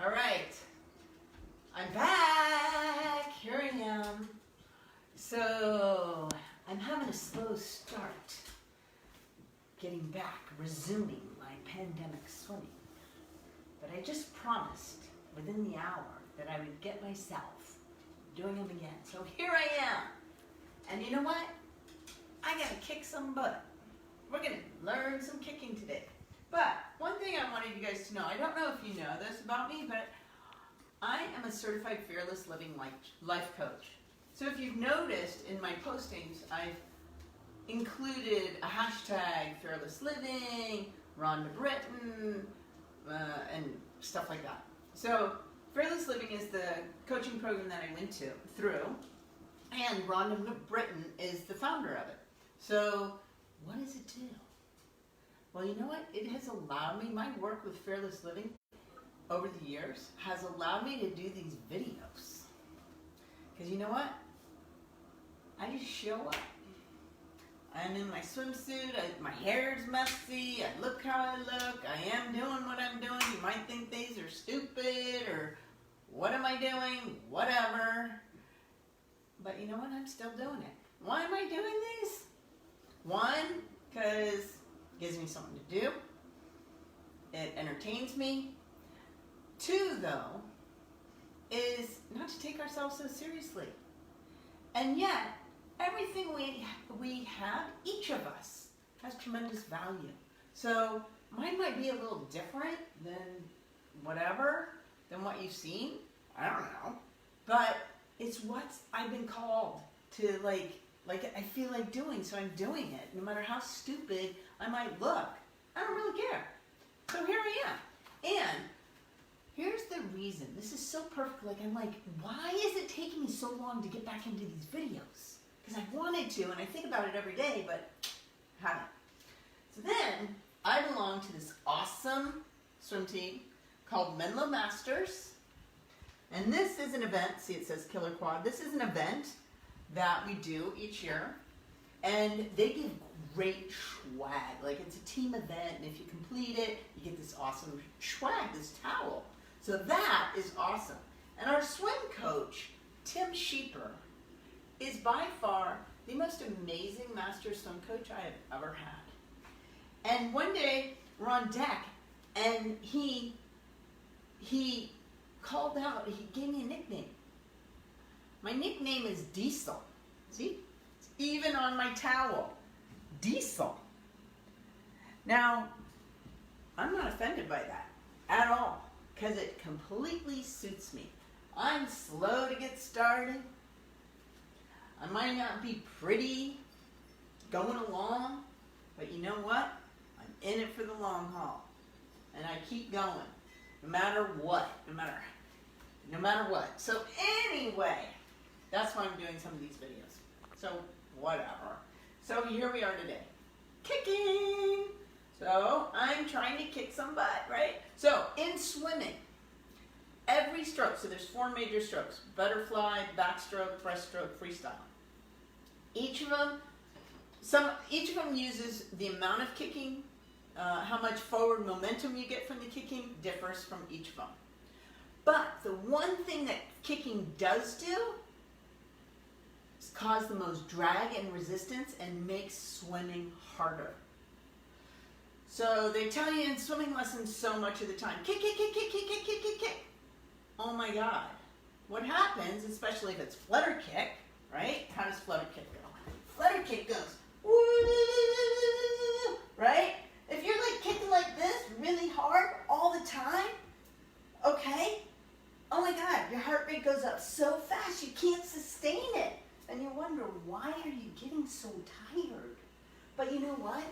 All right, I'm back. Here I am. So I'm having a slow start getting back, resuming my pandemic swimming. But I just promised within the hour that I would get myself doing them again. So here I am. And you know what? I gotta kick some butt. We're gonna learn some kicking today. But one thing I wanted you guys to know, I don't know if you know this about me, but I am a certified fearless living life coach. So if you've noticed in my postings, I've included a hashtag fearless living, Rhonda Britton, and stuff like that. So fearless living is the coaching program that I went through, and Rhonda Britton is the founder of it. So what does it do? Well, you know what? It has allowed me, my work with fearless living over the years has allowed me to do these videos. Because you know what? I just show up. I'm in my swimsuit, my hair's messy, I look how I look, I am doing what I'm doing. You might think these are stupid or what am I doing? Whatever. But you know what? I'm still doing it. Why am I doing these? One, because it gives me something to do. It entertains me. Two, though, is not to take ourselves so seriously. And yet, everything we have, each of us, has tremendous value. So mine might be a little different than than what you've seen. I don't know. But it's what I've been called to, like I feel like doing, so I'm doing it. No matter how stupid I might look, I don't really care. So here I am. And here's the reason. This is so perfect. Like, I'm like, why is it taking me so long to get back into these videos? Because I wanted to, and I think about it every day, but haven't. So then, I belong to this awesome swim team called Menlo Masters. And this is an event, see it says Killer Quad. This is an event that we do each year. And they give great swag. Like, it's a team event, and if you complete it, you get this awesome swag, this towel. So that is awesome. And our swim coach, Tim Sheeper, is by far the most amazing master swim coach I have ever had. And one day, we're on deck, and he called out, he gave me a nickname. My nickname is Diesel. See? It's even on my towel. Diesel. Now, I'm not offended by that at all, because it completely suits me. I'm slow to get started. I might not be pretty going along, but you know what? I'm in it for the long haul. And I keep going, no matter what, no matter what. So anyway, that's why I'm doing some of these videos. So whatever. So here we are today. Kicking! So I'm trying to kick some butt, right? So in swimming, every stroke, so there's 4 major strokes: butterfly, backstroke, breaststroke, freestyle. Each of them uses the amount of kicking, how much forward momentum you get from the kicking differs from each of them. But the one thing that kicking does do is cause the most drag and resistance and makes swimming harder. So they tell you in swimming lessons so much of the time, kick, kick, kick, kick, kick, kick, kick, kick, kick. Oh my God. What happens, especially if it's flutter kick, right? How does flutter kick go? Flutter kick goes, woo, right? If you're like kicking like this really hard all the time, okay? Oh my God, your heart rate goes up so fast you can't sustain it. And you wonder, why are you getting so tired? But you know what?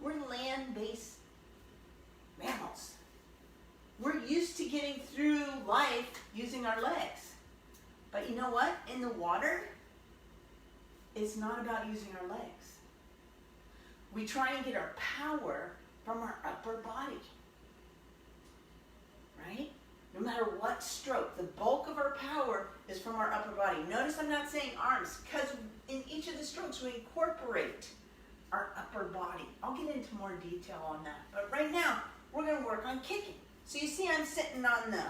We're land-based mammals. We're used to getting through life using our legs. But you know what? In the water, it's not about using our legs. We try and get our power from our upper body. Right? No matter what stroke, the bulk of our power is from our upper body. Notice I'm not saying arms, because in each of the strokes we incorporate our upper body. I'll get into more detail on that. But right now, we're going to work on kicking. So you see I'm sitting on the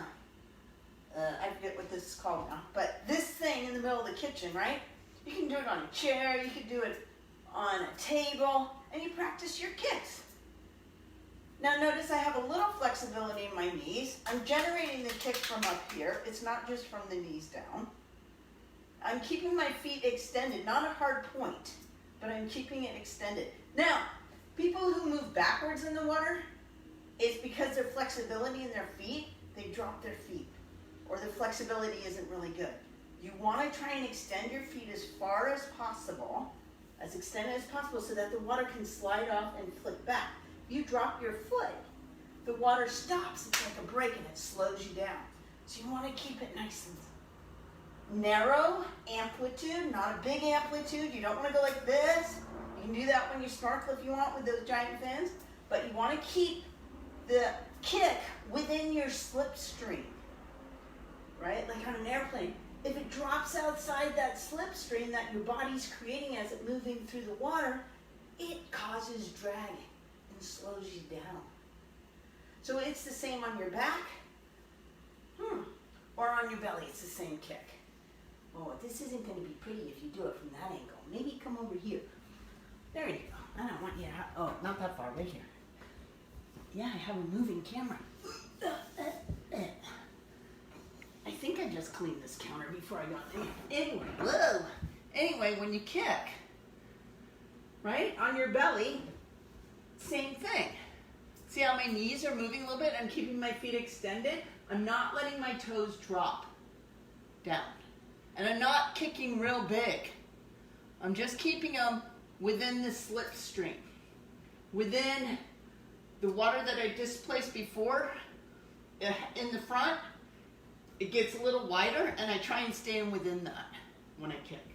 I forget what this is called now, but this thing in the middle of the kitchen, right? You can do it on a chair, you can do it on a table, and you practice your kicks. Now notice I have a little flexibility in my knees. I'm generating the kick from up here. It's not just from the knees down. I'm keeping my feet extended, not a hard point, but I'm keeping it extended. Now, people who move backwards in the water, it's because their flexibility in their feet, they drop their feet, or the flexibility isn't really good. You want to try and extend your feet as far as possible, as extended as possible, so that the water can slide off and flip back. You drop your foot, the water stops. It's like a break and it slows you down. So you want to keep it nice and narrow amplitude, not a big amplitude. You don't want to go like this. You can do that when you snorkel if you want with those giant fins, but you want to keep the kick within your slipstream, right? Like on an airplane. If it drops outside that slipstream that your body's creating as it moving through the water, it causes dragging and slows you down. So it's the same on your back, or on your belly. It's the same kick. Oh, this isn't going to be pretty if you do it from that angle. Maybe come over here. There you go. I don't want you to oh, not that far, right here. Yeah, I have a moving camera. I think I just cleaned this counter before I got in. Anyway, whoa. Anyway, when you kick, right, on your belly, same thing. See how my knees are moving a little bit? I'm keeping my feet extended. I'm not letting my toes drop down. And I'm not kicking real big. I'm just keeping them within the slipstream. Within the water that I displaced before, in the front, it gets a little wider, and I try and stay within that when I kick.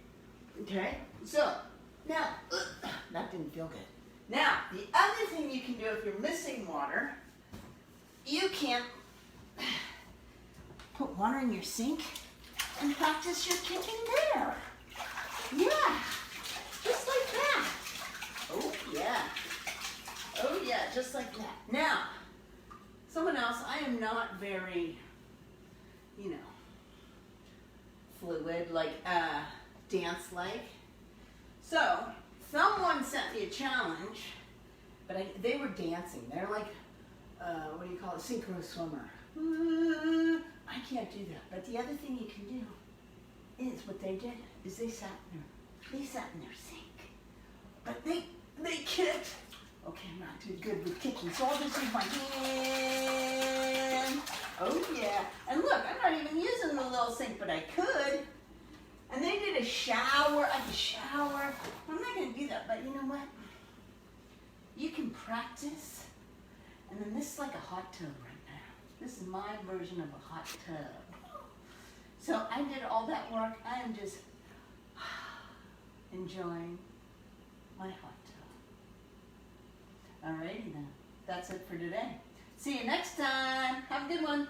Okay? So, now, that didn't feel good. Now, the other thing you can do if you're missing water, you can put water in your sink and practice your kicking there. Yeah, just like that. Oh, yeah. Oh, yeah, just like that. Now, someone else, I am not very, fluid, like, dance-like. So, someone sent me a challenge, but they were dancing. They're like, what do you call it, synchro swimmer. I can't do that. But the other thing you can do is what they did is they sat in their sink. But they kicked. Okay, I'm not too good with kicking, so I'll just use my hand. Oh yeah. And look, I'm not even using the little sink, but I could. And they did a shower. I'm not going to do that, but you know what? You can practice. And then this is like a hot tub right now. This is my version of a hot tub. So I did all that work. I am just enjoying my hot tub. Alrighty then. That's it for today. See you next time. Have a good one.